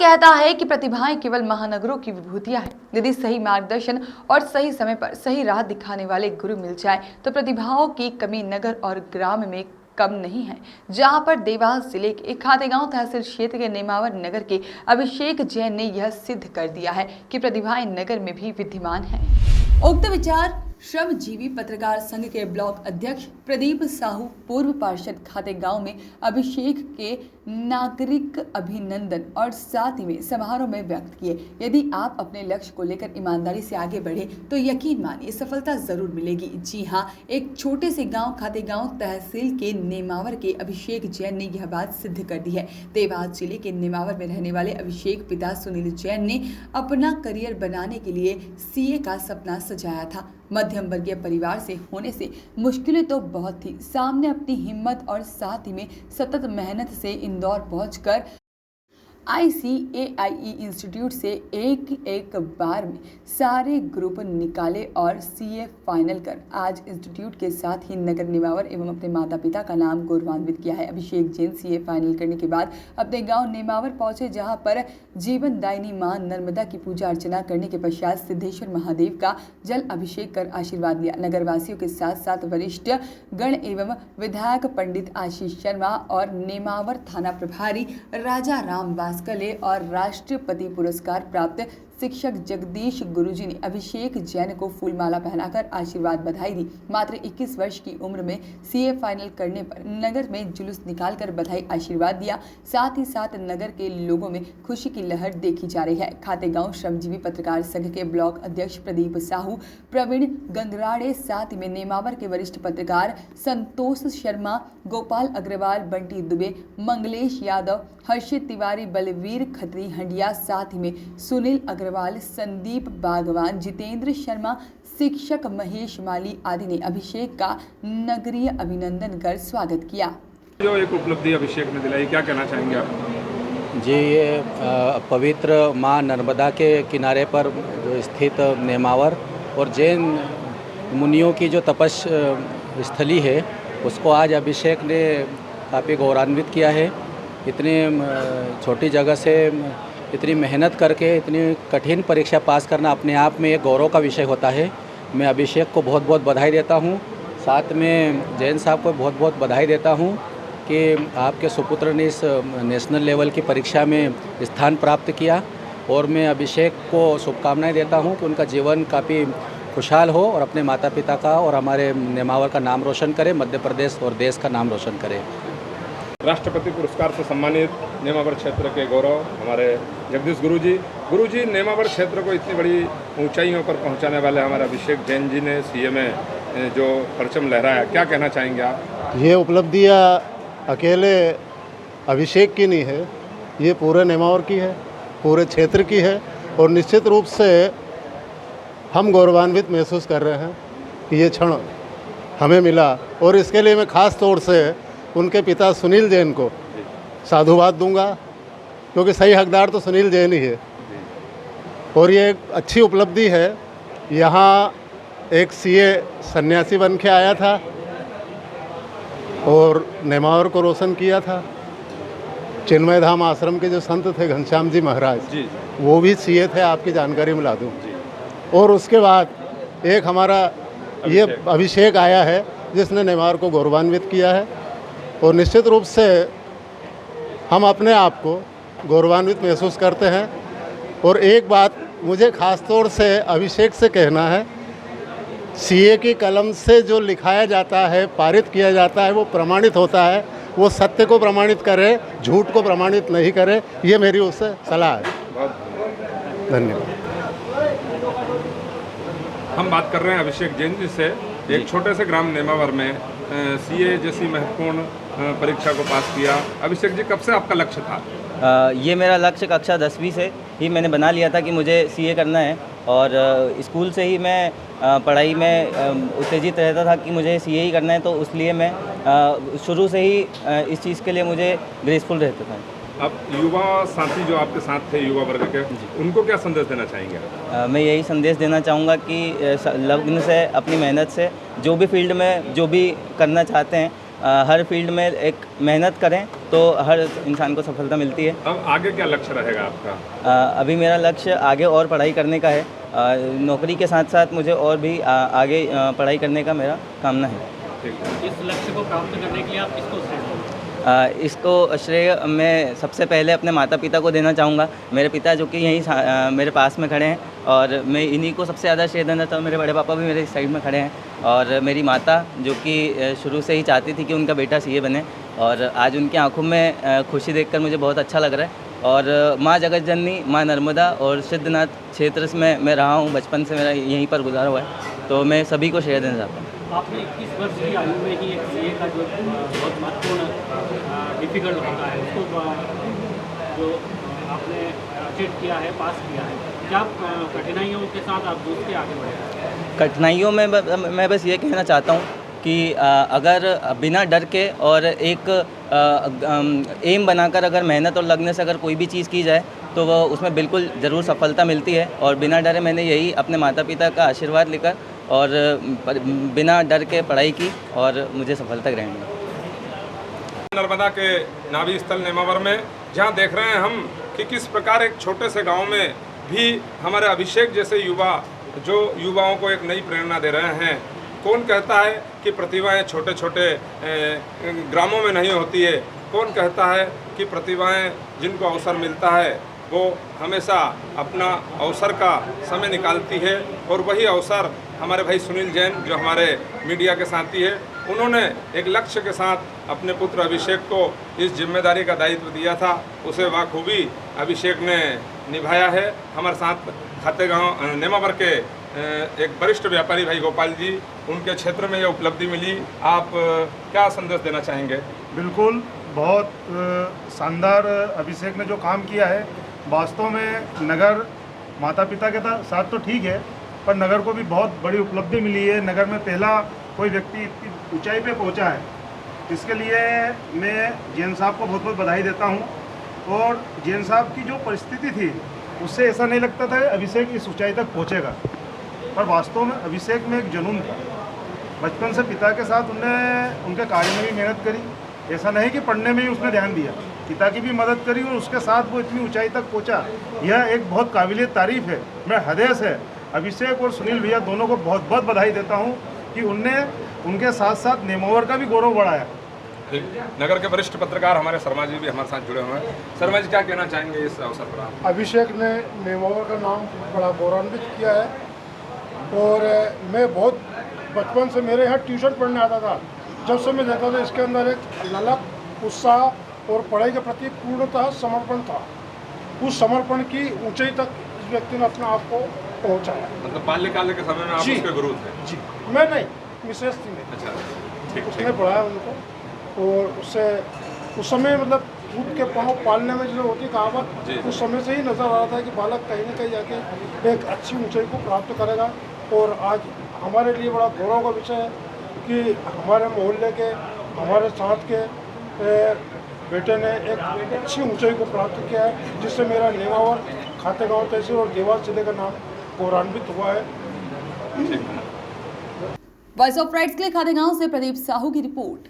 कहता है कि प्रतिभाएं केवल महानगरों की विभूतियां हैं। यदि सही मार्गदर्शन और सही समय पर सही राह दिखाने वाले गुरु मिल जाए तो प्रतिभाओं की कमी नगर और ग्राम में कम नहीं है। जहां पर देवास जिले के खातेगांव तहसील क्षेत्र के नेमावर नगर के अभिषेक जैन ने यह सिद्ध कर दिया है कि प्रतिभाएं नगर में भी विद्यमान हैं। उक्त विचार श्रमजीवी पत्रकार संघ के ब्लॉक अध्यक्ष प्रदीप साहू पूर्व पार्षद खातेगांव में अभिषेक के नागरिक अभिनंदन और साथ ही में समारोह में व्यक्त किए। यदि आप अपने लक्ष्य को लेकर ईमानदारी से आगे बढ़े तो यकीन मानिए सफलता जरूर मिलेगी। जी हां, एक छोटे से गांव खातेगांव तहसील के नेमावर के अभिषेक जैन ने यह बात सिद्ध कर दी है। देवास जिले के नेमावर में रहने वाले अभिषेक पिता सुनील जैन ने अपना करियर बनाने के लिए सीए का सपना सजाया था। मध्यम वर्गीय परिवार से होने से मुश्किलें तो बहुत थी, सामने अपनी हिम्मत और साथ ही में सतत मेहनत से इंदौर पहुंचकर ICAIE इंस्टीट्यूट से एक बार में सारे ग्रुप निकाले और सीए फाइनल कर आज इंस्टीट्यूट के साथ ही नगर नेमावर एवं अपने माता पिता का नाम गौरवान्वित किया है। अभिषेक जैन सीए फाइनल करने के बाद अपने गांव नेमावर पहुंचे, जहां पर जीवनदायिनी मां नर्मदा की पूजा अर्चना करने के पश्चात सिद्धेश्वर महादेव का जल अभिषेक कर आशीर्वाद लिया। नगरवासियों के साथ साथ वरिष्ठ गण एवं विधायक पंडित आशीष शर्मा और नेमावर थाना प्रभारी राजा राम कले और राष्ट्रपति पुरस्कार प्राप्त शिक्षक जगदीश गुरुजी ने अभिषेक जैन को फूलमाला पहनाकर आशीर्वाद बधाई दी। मात्र 21 वर्ष की उम्र में सीए फाइनल करने पर नगर में जुलूस निकालकर बधाई आशीर्वाद दिया। साथ ही साथ नगर के लोगों में खुशी की लहर देखी जा रही है। खातेगांव श्रमजीवी पत्रकार संघ के ब्लॉक अध्यक्ष प्रदीप साहू, प्रवीण गंगराड़े, साथ में नेमावर के वरिष्ठ पत्रकार संतोष शर्मा, गोपाल अग्रवाल, बंटी दुबे, मंगलेश यादव, हर्षित तिवारी, बलवीर खत्री हंडिया, साथ ही में सुनील अग्रवाल, संदीप बागवान, जितेंद्र शर्मा, शिक्षक महेश माली आदि ने अभिषेक का नगरीय अभिनंदन कर स्वागत किया। जो एक उपलब्धि अभिषेक ने दिलाई, क्या कहना चाहेंगे आप? जी, ये पवित्र माँ नर्मदा के किनारे पर जो स्थित नेमावर और जैन मुनियों की जो तपस स्थली है उसको आज अभिषेक ने काफ़ी गौरवान्वित किया है। इतनी छोटी जगह से इतनी मेहनत करके इतनी कठिन परीक्षा पास करना अपने आप में एक गौरव का विषय होता है। मैं अभिषेक को बहुत बहुत बधाई देता हूँ। साथ में जैन साहब को बहुत बहुत बधाई देता हूँ कि आपके सुपुत्र ने इस नेशनल लेवल की परीक्षा में स्थान प्राप्त किया और मैं अभिषेक को शुभकामनाएं देता हूँ कि उनका जीवन काफ़ी खुशहाल हो और अपने माता पिता का और हमारे नेमावर का नाम रोशन करे, मध्य प्रदेश और देश का नाम रोशन करे। राष्ट्रपति पुरस्कार से सम्मानित नेमावर क्षेत्र के गौरव हमारे जगदीश गुरुजी नेमावर क्षेत्र को इतनी बड़ी ऊंचाइयों पर पहुंचाने वाले हमारे अभिषेक जैन जी ने सीए में जो परचम लहराया, क्या कहना चाहेंगे आप? ये उपलब्धियाँ अकेले अभिषेक की नहीं है, ये पूरे नेमावर की है, पूरे क्षेत्र की है और निश्चित रूप से हम गौरवान्वित महसूस कर रहे हैं कि ये क्षण हमें मिला और इसके लिए मैं ख़ास तौर से उनके पिता सुनील जैन को साधुवाद दूंगा, क्योंकि सही हकदार तो सुनील जैन ही है और ये एक अच्छी उपलब्धि है। यहाँ एक सीए सन्यासी बन के आया था और नेमावर को रोशन किया था। चिन्मय धाम आश्रम के जो संत थे घनश्याम जी महाराज वो भी सीए थे, आपकी जानकारी मिला दूँ। और उसके बाद एक हमारा ये अभिषेक आया है जिसने नेमावर को गौरवान्वित किया है और निश्चित रूप से हम अपने आप को गौरवान्वित महसूस करते हैं। और एक बात मुझे ख़ास तौर से अभिषेक से कहना है, सीए की कलम से जो लिखाया जाता है, पारित किया जाता है, वो प्रमाणित होता है। वो सत्य को प्रमाणित करे, झूठ को प्रमाणित नहीं करे, ये मेरी उससे सलाह है। धन्यवाद। हम बात कर रहे हैं अभिषेक जैन जी से। एक छोटे से ग्राम नेमावर में सीए जैसी महत्वपूर्ण परीक्षा को पास किया। अभिषेक जी, कब से आपका लक्ष्य था? ये मेरा लक्ष्य कक्षा 10वीं से ही मैंने बना लिया था कि मुझे सीए करना है और स्कूल से ही मैं पढ़ाई में उत्तेजित रहता था कि मुझे सीए ही करना है, तो इसलिए मैं शुरू से ही इस चीज़ के लिए मुझे ग्रेसफुल रहता था। अब युवा साथी जो आपके साथ थे युवा वर्ग के, उनको क्या संदेश देना चाहेंगे? मैं यही संदेश देना चाहूँगा कि लगन से, अपनी मेहनत से जो भी फील्ड में जो भी करना चाहते हैं हर फील्ड में एक मेहनत करें तो हर इंसान को सफलता मिलती है। अब आगे क्या लक्ष्य रहेगा आपका? अभी मेरा लक्ष्य आगे और पढ़ाई करने का है। नौकरी के साथ साथ मुझे और भी आगे पढ़ाई करने का मेरा कामना है। ठीक है। इस लक्ष्य को प्राप्त करने के लिए आप किसको श्रेय दोगे? इसको श्रेय मैं सबसे पहले अपने माता पिता को देना चाहूँगा। मेरे पिता जो कि यहीं मेरे पास में खड़े हैं और मैं इन्हीं को सबसे ज़्यादा श्रेय देना चाहूँ। मेरे बड़े पापा भी मेरे साइड में खड़े हैं और मेरी माता जो कि शुरू से ही चाहती थी कि उनका बेटा सीए बने और आज उनकी आंखों में खुशी देखकर मुझे बहुत अच्छा लग रहा है। और माँ जगत जननी, माँ नर्मदा और सिद्धनाथ क्षेत्र से मैं रहा हूँ, बचपन से मेरा यहीं पर गुजारा हुआ है, तो मैं सभी को श्रेय देना चाहता हूँ। आपने 21 वर्ष की आयु में ही एक सीए का जो बहुत महत्वपूर्ण डिफिकल्ट होता है उसको जो आपने अचीव किया है, पास किया है, क्या कठिनाइयों के साथ आप जूझ के आगे बढ़े? कठिनाइयों में मैं बस ये कहना चाहता हूँ कि अगर बिना डर के और एक एम बनाकर अगर मेहनत और लगने से अगर कोई भी चीज़ की जाए तो वह उसमें बिल्कुल ज़रूर सफलता मिलती है। और बिना डरे मैंने यही अपने माता पिता का आशीर्वाद लेकर और बिना डर के पढ़ाई की और मुझे सफलता ग्रहण हुई। नर्मदा के नाभि स्थल नेमावर में जहाँ देख रहे हैं हम कि किस प्रकार एक छोटे से गांव में भी हमारे अभिषेक जैसे युवा जो युवाओं को एक नई प्रेरणा दे रहे हैं। कौन कहता है कि प्रतिभाएं छोटे छोटे ग्रामों में नहीं होती है? कौन कहता है कि प्रतिभाएं जिनको अवसर मिलता है वो हमेशा अपना अवसर का समय निकालती है। और वही अवसर हमारे भाई सुनील जैन जो हमारे मीडिया के साथी है, उन्होंने एक लक्ष्य के साथ अपने पुत्र अभिषेक को इस जिम्मेदारी का दायित्व दिया था, उसे बाखूबी अभिषेक ने निभाया है। हमारे साथ खातेगांव नेमावर के एक वरिष्ठ व्यापारी भाई गोपाल जी, उनके क्षेत्र में ये उपलब्धि मिली, आप क्या संदेश देना चाहेंगे? बिल्कुल, बहुत शानदार अभिषेक ने जो काम किया है, वास्तव में नगर माता पिता के साथ तो ठीक है, पर नगर को भी बहुत बड़ी उपलब्धि मिली है। नगर में पहला कोई व्यक्ति इतनी ऊंचाई पे पहुंचा है, इसके लिए मैं जैन साहब को बहुत बहुत बधाई देता हूं। और जैन साहब की जो परिस्थिति थी उससे ऐसा नहीं लगता था अभिषेक इस ऊंचाई तक पहुंचेगा, पर वास्तव में अभिषेक में एक जुनून था। बचपन से पिता के साथ उनके कार्य में भी मेहनत करी, ऐसा नहीं कि पढ़ने में ही उसने ध्यान दिया, पिता की भी मदद करी और उसके साथ वो इतनी ऊंचाई तक पहुंचा। यह एक बहुत काबिल तारीफ है। मैं हृदय से अभिषेक और सुनील भैया दोनों को बहुत बहुत बधाई देता हूं कि उनने उनके साथ साथ नेमावर का भी गौरव बढ़ाया। नगर के वरिष्ठ पत्रकार हमारे शर्मा जी भी हमारे साथ जुड़े हुए हैं। शर्मा जी क्या कहना चाहेंगे इस अवसर पर आप? अभिषेक ने नेमावर का नाम बड़ा गौरवान्वित किया है और मैं बहुत बचपन से मेरे यहाँ ट्यूशन पढ़ने आता था, जब से मैं देखता था इसके अंदर एक ललक, उत्साह और पढ़ाई के प्रति पूर्णतः समर्पण था। उस समर्पण की ऊंचाई तक इस व्यक्ति ने अपने आप को पहुँचाया। मतलब बाल्यकाल के समय में आप उसके गुरु थे? जी, मैं नहीं, मिसेस थी मैं। अच्छा, ठीक। उसने पढ़ाया उनको और उससे उस समय मतलब दूध के पाँव पालने में जो होती कहावत, उस समय से ही नज़र आ रहा था कि बालक कहीं न कहीं जाके एक अच्छी ऊंचाई को प्राप्त करेगा। और आज हमारे लिए बड़ा गौरव का विषय है कि हमारे मोहल्ले के, हमारे साथ के बेटे ने एक अच्छी ऊंचाई को प्राप्त किया है, जिससे मेरा नेमावर, खातेगांव तहसील और देवास जिले का नाम गौरवान्वित हुआ है। वॉइस ऑफ राइट्स के लिए खातेगांव से प्रदीप साहू की रिपोर्ट।